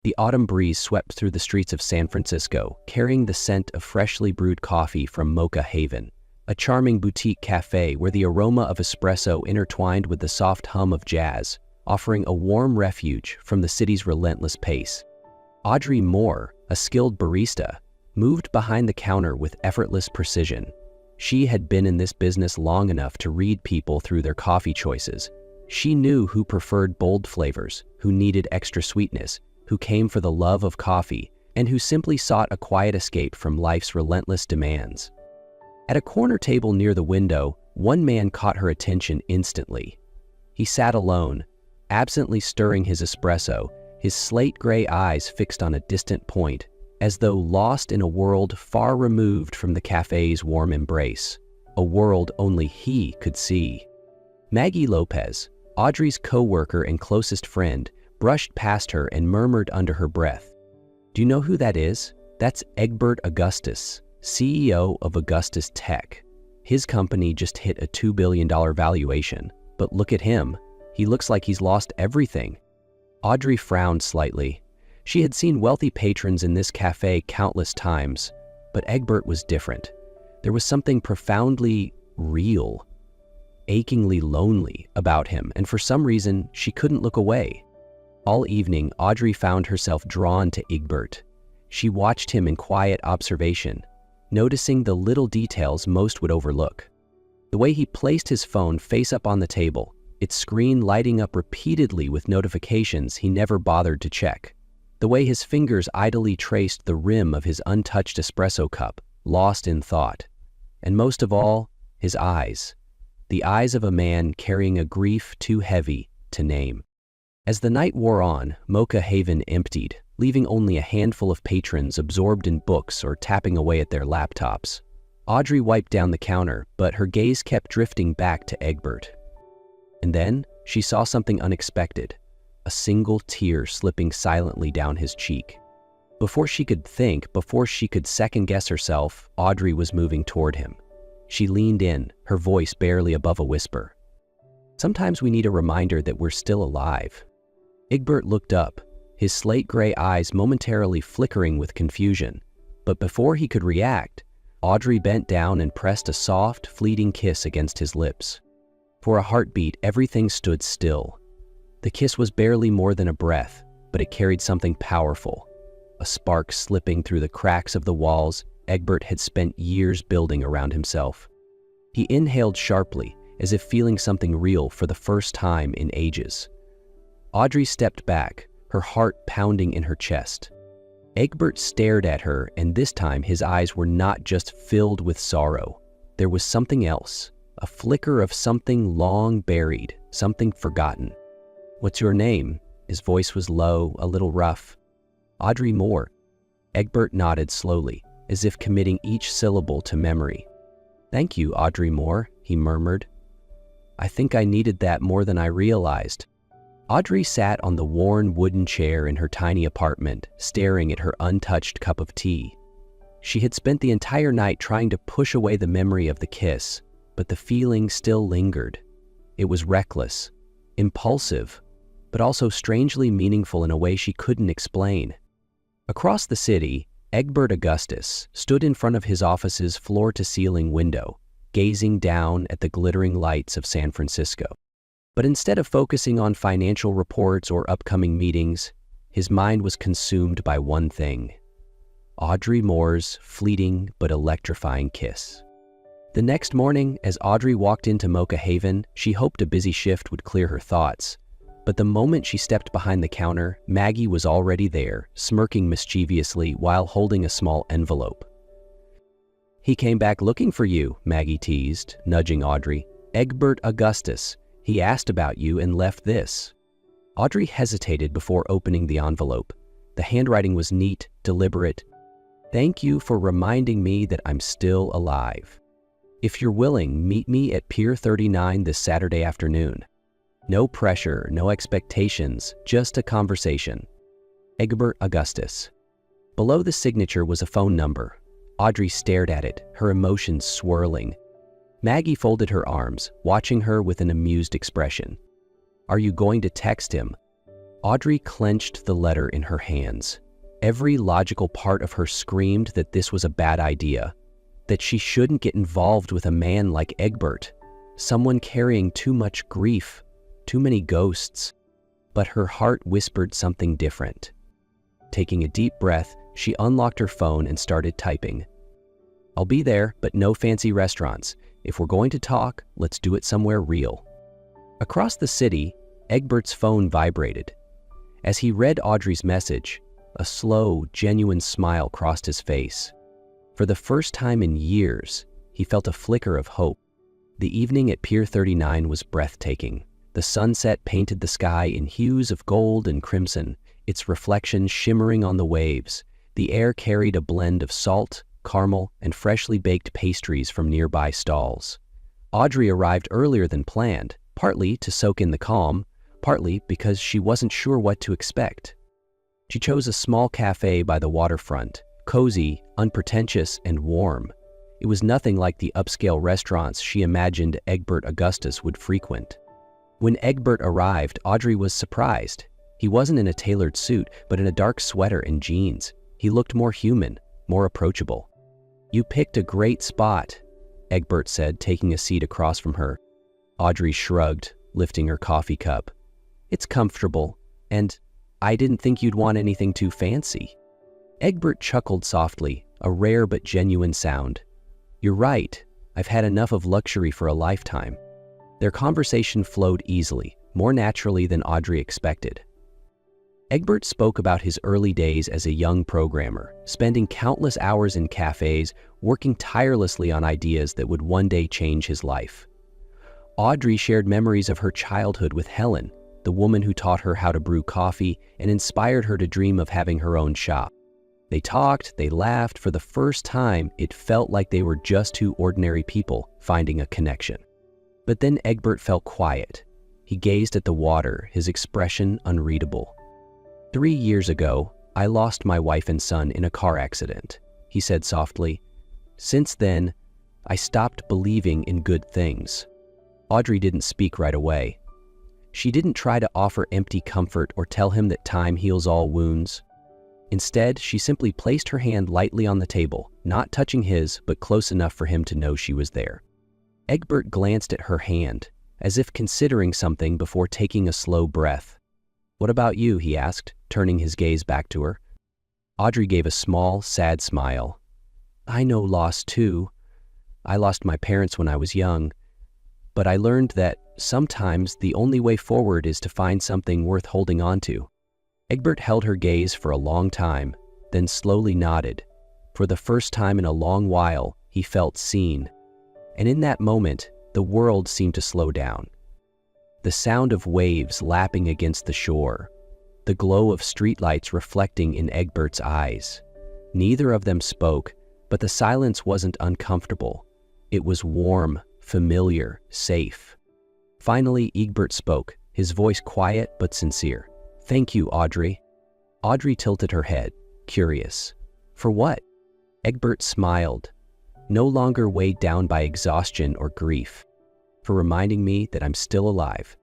The autumn breeze swept through the streets of San Francisco, carrying the scent of freshly brewed coffee from Mocha Haven, a charming boutique cafe where the aroma of espresso intertwined with the soft hum of jazz, offering a warm refuge from the city's relentless pace. Audrey Moore, a skilled barista, moved behind the counter with effortless precision. She had been in this business long enough to read people through their coffee choices. She knew who preferred bold flavors, who needed extra sweetness, who came for the love of coffee, and who simply sought a quiet escape from life's relentless demands. At a corner table near the window, one man caught her attention instantly. He sat alone, absently stirring his espresso, his slate-gray eyes fixed on a distant point, as though lost in a world far removed from the cafe's warm embrace, a world only he could see. Maggie Lopez, Audrey's co-worker and closest friend, brushed past her and murmured under her breath, "Do you know who that is? That's Egbert Augustus, CEO of Augustus Tech. His company just hit a $2 billion valuation, but look at him. He looks like he's lost everything." Audrey frowned slightly. She had seen wealthy patrons in this cafe countless times, but Egbert was different. There was something profoundly real, achingly lonely about him, and for some reason, she couldn't look away. All evening, Audrey found herself drawn to Egbert. She watched him in quiet observation, noticing the little details most would overlook. The way he placed his phone face up on the table, its screen lighting up repeatedly with notifications he never bothered to check. The way his fingers idly traced the rim of his untouched espresso cup, lost in thought. And most of all, his eyes. The eyes of a man carrying a grief too heavy to name. As the night wore on, Mocha Haven emptied, leaving only a handful of patrons absorbed in books or tapping away at their laptops. Audrey wiped down the counter, but her gaze kept drifting back to Egbert. And then she saw something unexpected, a single tear slipping silently down his cheek. Before she could think, before she could second-guess herself, Audrey was moving toward him. She leaned in, her voice barely above a whisper. "Sometimes we need a reminder that we're still alive." Egbert looked up, his slate-gray eyes momentarily flickering with confusion. But before he could react, Audrey bent down and pressed a soft, fleeting kiss against his lips. For a heartbeat, everything stood still. The kiss was barely more than a breath, but it carried something powerful. A spark slipping through the cracks of the walls Egbert had spent years building around himself. He inhaled sharply, as if feeling something real for the first time in ages. Audrey stepped back, her heart pounding in her chest. Egbert stared at her, and this time his eyes were not just filled with sorrow. There was something else, a flicker of something long buried, something forgotten. "What's your name?" His voice was low, a little rough. "Audrey Moore." Egbert nodded slowly, as if committing each syllable to memory. "Thank you, Audrey Moore," he murmured. "I think I needed that more than I realized." Audrey sat on the worn wooden chair in her tiny apartment, staring at her untouched cup of tea. She had spent the entire night trying to push away the memory of the kiss, but the feeling still lingered. It was reckless, impulsive, but also strangely meaningful in a way she couldn't explain. Across the city, Egbert Augustus stood in front of his office's floor-to-ceiling window, gazing down at the glittering lights of San Francisco. But instead of focusing on financial reports or upcoming meetings, his mind was consumed by one thing: Audrey Moore's fleeting but electrifying kiss. The next morning, as Audrey walked into Mocha Haven, she hoped a busy shift would clear her thoughts. But the moment she stepped behind the counter, Maggie was already there, smirking mischievously while holding a small envelope. "He came back looking for you," Maggie teased, nudging Audrey. "Egbert Augustus. He asked about you and left this." Audrey hesitated before opening the envelope. The handwriting was neat, deliberate. "Thank you for reminding me that I'm still alive. If you're willing, meet me at Pier 39 this Saturday afternoon. No pressure, no expectations, just a conversation. Egbert Augustus." Below the signature was a phone number. Audrey stared at it, her emotions swirling. Maggie folded her arms, watching her with an amused expression. "Are you going to text him?" Audrey clenched the letter in her hands. Every logical part of her screamed that this was a bad idea, that she shouldn't get involved with a man like Egbert, someone carrying too much grief, too many ghosts. But her heart whispered something different. Taking a deep breath, she unlocked her phone and started typing. "I'll be there, but no fancy restaurants. If we're going to talk, let's do it somewhere real." Across the city, Egbert's phone vibrated. As he read Audrey's message, a slow, genuine smile crossed his face. For the first time in years, he felt a flicker of hope. The evening at Pier 39 was breathtaking. The sunset painted the sky in hues of gold and crimson, its reflection shimmering on the waves. The air carried a blend of salt, caramel, and freshly baked pastries from nearby stalls. Audrey arrived earlier than planned, partly to soak in the calm, partly because she wasn't sure what to expect. She chose a small cafe by the waterfront, cozy, unpretentious, and warm. It was nothing like the upscale restaurants she imagined Egbert Augustus would frequent. When Egbert arrived, Audrey was surprised. He wasn't in a tailored suit, but in a dark sweater and jeans. He looked more human, more approachable. "You picked a great spot," Egbert said, taking a seat across from her. Audrey shrugged, lifting her coffee cup. "It's comfortable, and I didn't think you'd want anything too fancy." Egbert chuckled softly, a rare but genuine sound. "You're right. I've had enough of luxury for a lifetime." Their conversation flowed easily, more naturally than Audrey expected. Egbert spoke about his early days as a young programmer, spending countless hours in cafes, working tirelessly on ideas that would one day change his life. Audrey shared memories of her childhood with Helen, the woman who taught her how to brew coffee and inspired her to dream of having her own shop. They talked, they laughed. For the first time, it felt like they were just two ordinary people finding a connection. But then Egbert felt quiet. He gazed at the water, his expression unreadable. 3 years ago, I lost my wife and son in a car accident, he said softly. Since then, I stopped believing in good things. Audrey didn't speak right away. She didn't try to offer empty comfort or tell him that time heals all wounds. Instead, she simply placed her hand lightly on the table, not touching his, but close enough for him to know she was there. Egbert glanced at her hand, as if considering something before taking a slow breath. "What about you?" he asked, turning his gaze back to her. Audrey gave a small, sad smile. "I know loss too. I lost my parents when I was young, but I learned that sometimes the only way forward is to find something worth holding on to." Egbert held her gaze for a long time, then slowly nodded. For the first time in a long while, he felt seen. And in that moment, the world seemed to slow down. The sound of waves lapping against the shore, the glow of streetlights reflecting in Egbert's eyes. Neither of them spoke, but the silence wasn't uncomfortable. It was warm, familiar, safe. Finally, Egbert spoke, his voice quiet but sincere. "Thank you, Audrey." Audrey tilted her head, curious. "For what?" Egbert smiled, no longer weighed down by exhaustion or grief. "For reminding me that I'm still alive."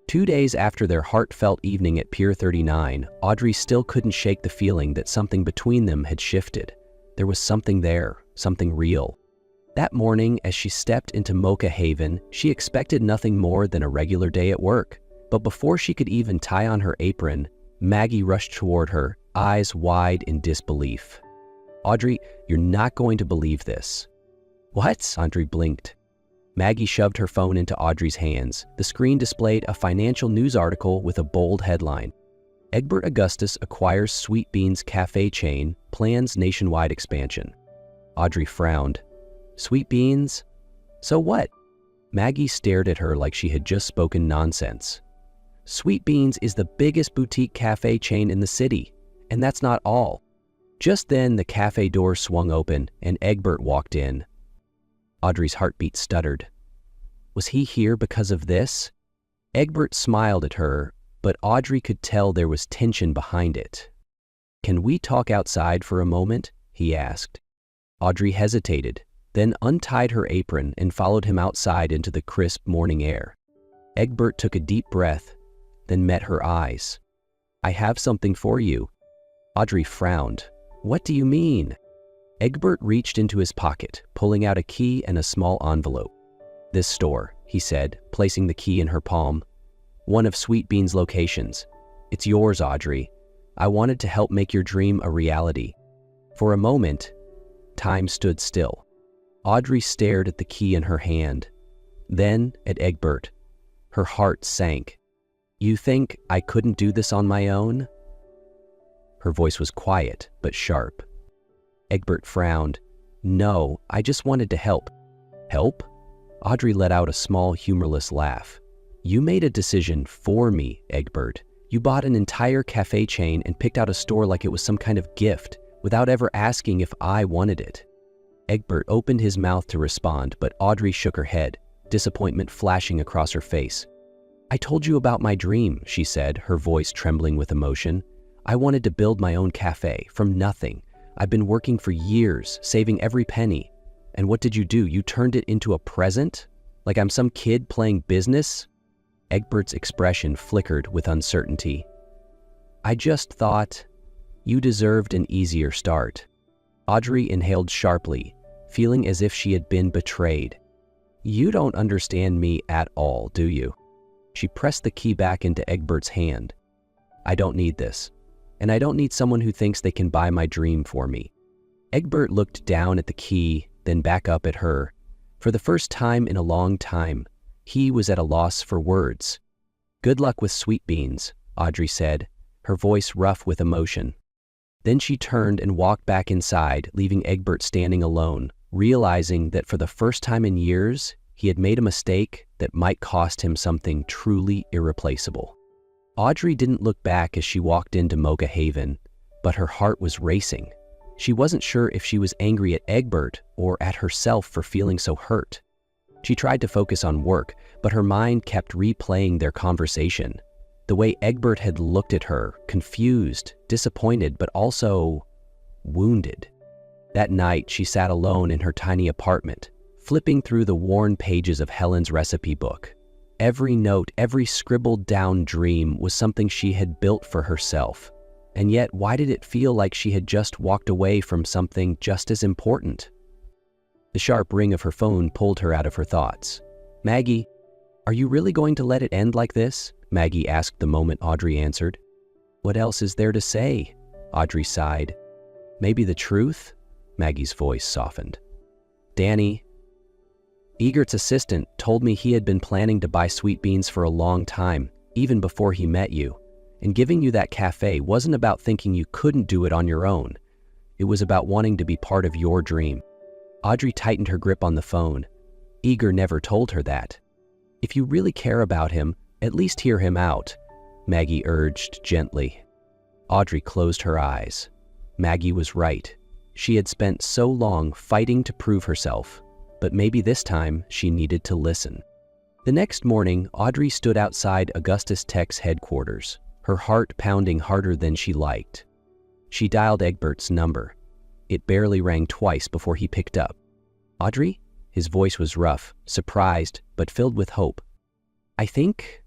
2 days after their heartfelt evening at Pier 39, Audrey still couldn't shake the feeling that something between them had shifted. There was something there, something real. That morning, as she stepped into Mocha Haven, she expected nothing more than a regular day at work. But before she could even tie on her apron, Maggie rushed toward her, eyes wide in disbelief. "Audrey, you're not going to believe this." "What?" Audrey blinked. Maggie shoved her phone into Audrey's hands. The screen displayed a financial news article with a bold headline. Egbert Augustus acquires Sweet Beans cafe chain, plans nationwide expansion. Audrey frowned. "Sweet Beans? So what?" Maggie stared at her like she had just spoken nonsense. "Sweet Beans is the biggest boutique cafe chain in the city, and that's not all." Just then, the cafe door swung open, and Egbert walked in. Audrey's heartbeat stuttered. Was he here because of this? Egbert smiled at her, but Audrey could tell there was tension behind it. "Can we talk outside for a moment?" he asked. Audrey hesitated, then untied her apron and followed him outside into the crisp morning air. Egbert took a deep breath, then met her eyes. I have something for you. Audrey frowned. What do you mean? Egbert reached into his pocket, pulling out a key and a small envelope. This store, he said, placing the key in her palm. One of Sweet Bean's locations. It's yours, Audrey. I wanted to help make your dream a reality. For a moment, time stood still. Audrey stared at the key in her hand, then at Egbert. Her heart sank. You think I couldn't do this on my own? Her voice was quiet, but sharp. Egbert frowned. No, I just wanted to help. Help? Audrey let out a small, humorless laugh. You made a decision for me, Egbert. You bought an entire cafe chain and picked out a store like it was some kind of gift, without ever asking if I wanted it. Egbert opened his mouth to respond, but Audrey shook her head, disappointment flashing across her face. I told you about my dream, she said, her voice trembling with emotion. I wanted to build my own cafe, from nothing. I've been working for years, saving every penny. And what did you do? You turned it into a present? Like I'm some kid playing business? Egbert's expression flickered with uncertainty. I just thought you deserved an easier start. Audrey inhaled sharply, feeling as if she had been betrayed. You don't understand me at all, do you? She pressed the key back into Egbert's hand. I don't need this, and I don't need someone who thinks they can buy my dream for me. Egbert looked down at the key, then back up at her. For the first time in a long time, he was at a loss for words. Good luck with Sweet Beans, Audrey said, her voice rough with emotion. Then she turned and walked back inside, leaving Egbert standing alone, realizing that for the first time in years, he had made a mistake that might cost him something truly irreplaceable. Audrey didn't look back as she walked into Mocha Haven, but her heart was racing. She wasn't sure if she was angry at Egbert or at herself for feeling so hurt. She tried to focus on work, but her mind kept replaying their conversation. The way Egbert had looked at her, confused, disappointed, but also wounded. That night, she sat alone in her tiny apartment, flipping through the worn pages of Helen's recipe book. Every note, every scribbled down dream was something she had built for herself. And yet, why did it feel like she had just walked away from something just as important? The sharp ring of her phone pulled her out of her thoughts. Maggie, are you really going to let it end like this? Maggie asked the moment Audrey answered. What else is there to say? Audrey sighed. Maybe the truth? Maggie's voice softened. Danny, Egbert's assistant, told me he had been planning to buy Sweet Beans for a long time, even before he met you. And giving you that cafe wasn't about thinking you couldn't do it on your own. It was about wanting to be part of your dream. Audrey tightened her grip on the phone. Egbert never told her that. If you really care about him, at least hear him out, Maggie urged gently. Audrey closed her eyes. Maggie was right. She had spent so long fighting to prove herself, but maybe this time she needed to listen. The next morning, Audrey stood outside Augustus Tech's headquarters, her heart pounding harder than she liked. She dialed Egbert's number. It barely rang twice before he picked up. Audrey? His voice was rough, surprised, but filled with hope. I think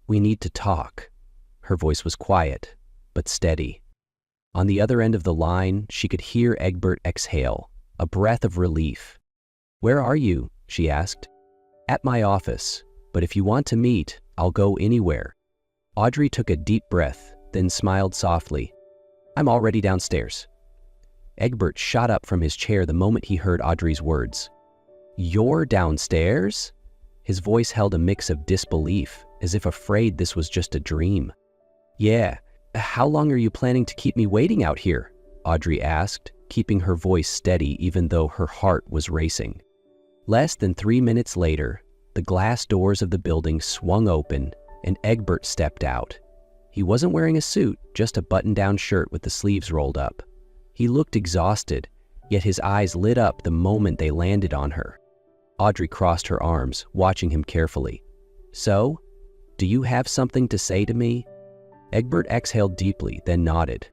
we need to talk. Her voice was quiet, but steady. On the other end of the line, she could hear Egbert exhale, a breath of relief. Where are you? She asked. At my office, but if you want to meet, I'll go anywhere. Audrey took a deep breath, then smiled softly. I'm already downstairs. Egbert shot up from his chair the moment he heard Audrey's words. You're downstairs? His voice held a mix of disbelief, as if afraid this was just a dream. Yeah, how long are you planning to keep me waiting out here? Audrey asked, keeping her voice steady even though her heart was racing. Less than 3 minutes later, the glass doors of the building swung open and Egbert stepped out. He wasn't wearing a suit, just a button-down shirt with the sleeves rolled up. He looked exhausted, yet his eyes lit up the moment they landed on her. Audrey crossed her arms, watching him carefully. So, do you have something to say to me? Egbert exhaled deeply, then nodded.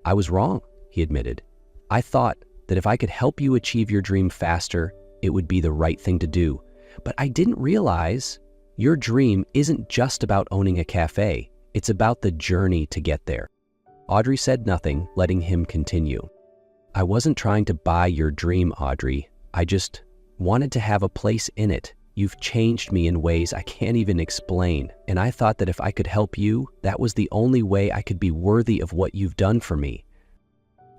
I was wrong, he admitted. I thought that if I could help you achieve your dream faster, it would be the right thing to do. But I didn't realize your dream isn't just about owning a cafe. It's about the journey to get there. Audrey said nothing, letting him continue. I wasn't trying to buy your dream, Audrey. I just wanted to have a place in it. You've changed me in ways I can't even explain, and I thought that if I could help you, that was the only way I could be worthy of what you've done for me.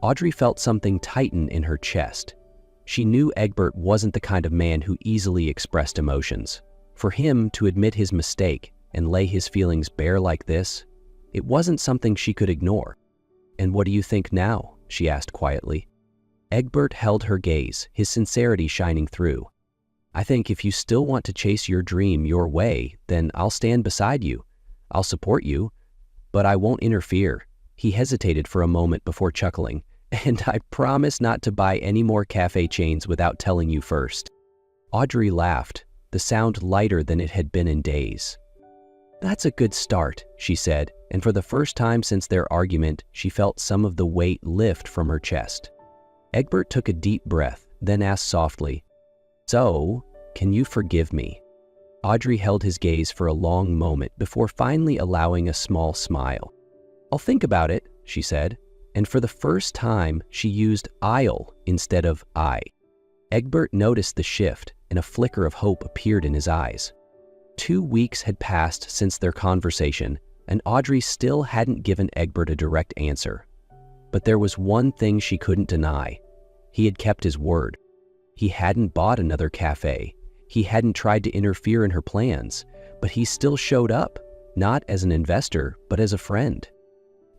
Audrey felt something tighten in her chest. She knew Egbert wasn't the kind of man who easily expressed emotions. For him to admit his mistake and lay his feelings bare like this, it wasn't something she could ignore. "And what do you think now?" she asked quietly. Egbert held her gaze, his sincerity shining through. "I think if you still want to chase your dream your way, then I'll stand beside you. I'll support you, but I won't interfere." He hesitated for a moment before chuckling. "And I promise not to buy any more cafe chains without telling you first." Audrey laughed, the sound lighter than it had been in days. "That's a good start," she said, and for the first time since their argument, she felt some of the weight lift from her chest. Egbert took a deep breath, then asked softly, "So, can you forgive me?" Audrey held his gaze for a long moment before finally allowing a small smile. "I'll think about it," she said, and for the first time, she used I'll instead of I. Egbert noticed the shift, and a flicker of hope appeared in his eyes. 2 weeks had passed since their conversation, and Audrey still hadn't given Egbert a direct answer. But there was one thing she couldn't deny. He had kept his word. He hadn't bought another cafe. He hadn't tried to interfere in her plans, but he still showed up, not as an investor, but as a friend.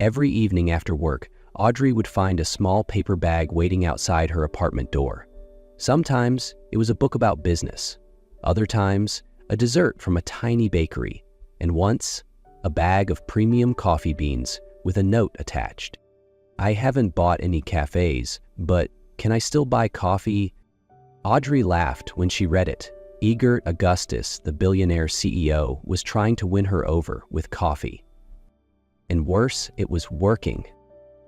Every evening after work, Audrey would find a small paper bag waiting outside her apartment door. Sometimes it was a book about business. Other times, a dessert from a tiny bakery. And once, a bag of premium coffee beans with a note attached. "I haven't bought any cafes, but can I still buy coffee?" Audrey laughed when she read it. Egert Augustus, the billionaire CEO, was trying to win her over with coffee. And worse, it was working.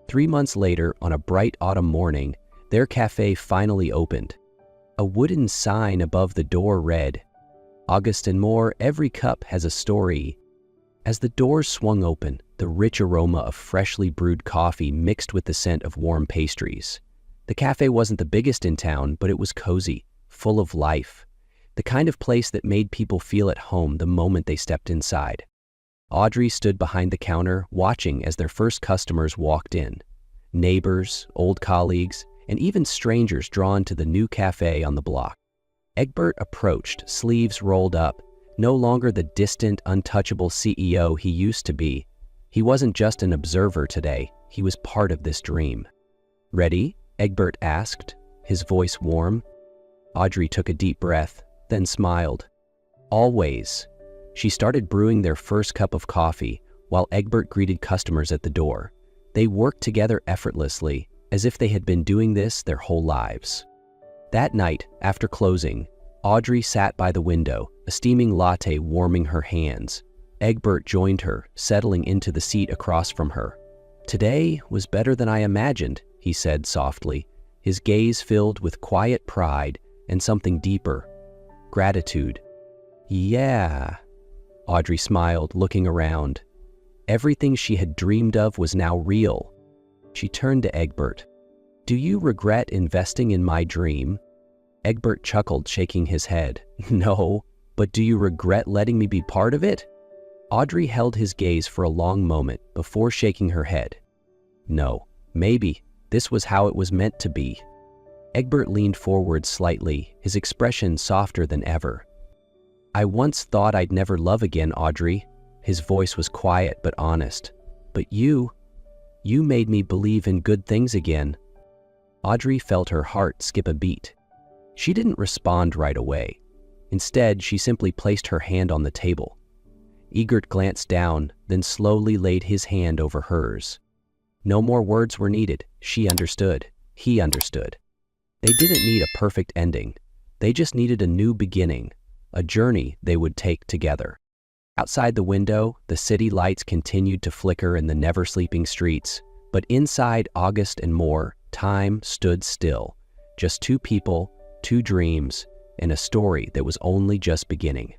3 months later, on a bright autumn morning, their cafe finally opened. A wooden sign above the door read, "August and More, every cup has a story." As the doors swung open, the rich aroma of freshly brewed coffee mixed with the scent of warm pastries. The cafe wasn't the biggest in town, but it was cozy, full of life. The kind of place that made people feel at home the moment they stepped inside. Audrey stood behind the counter, watching as their first customers walked in. Neighbors, old colleagues, and even strangers drawn to the new cafe on the block. Egbert approached, sleeves rolled up, no longer the distant, untouchable CEO he used to be. He wasn't just an observer today, he was part of this dream. "Ready?" Egbert asked, his voice warm. Audrey took a deep breath, then smiled. "Always." She started brewing their first cup of coffee, while Egbert greeted customers at the door. They worked together effortlessly, as if they had been doing this their whole lives. That night, after closing, Audrey sat by the window, a steaming latte warming her hands. Egbert joined her, settling into the seat across from her. "Today was better than I imagined," he said softly, his gaze filled with quiet pride and something deeper, gratitude. "Yeah." Audrey smiled, looking around. Everything she had dreamed of was now real. She turned to Egbert. "Do you regret investing in my dream?" Egbert chuckled, shaking his head. "No, but do you regret letting me be part of it?" Audrey held his gaze for a long moment before shaking her head. "No, maybe. This was how it was meant to be." Egbert leaned forward slightly, his expression softer than ever. "I once thought I'd never love again, Audrey." His voice was quiet but honest. "But you made me believe in good things again." Audrey felt her heart skip a beat. She didn't respond right away. Instead, she simply placed her hand on the table. Egert glanced down, then slowly laid his hand over hers. No more words were needed. She understood. He understood. They didn't need a perfect ending. They just needed a new beginning, a journey they would take together. Outside the window, the city lights continued to flicker in the never-sleeping streets, but inside August and More, time stood still. Just two people, two dreams, and a story that was only just beginning.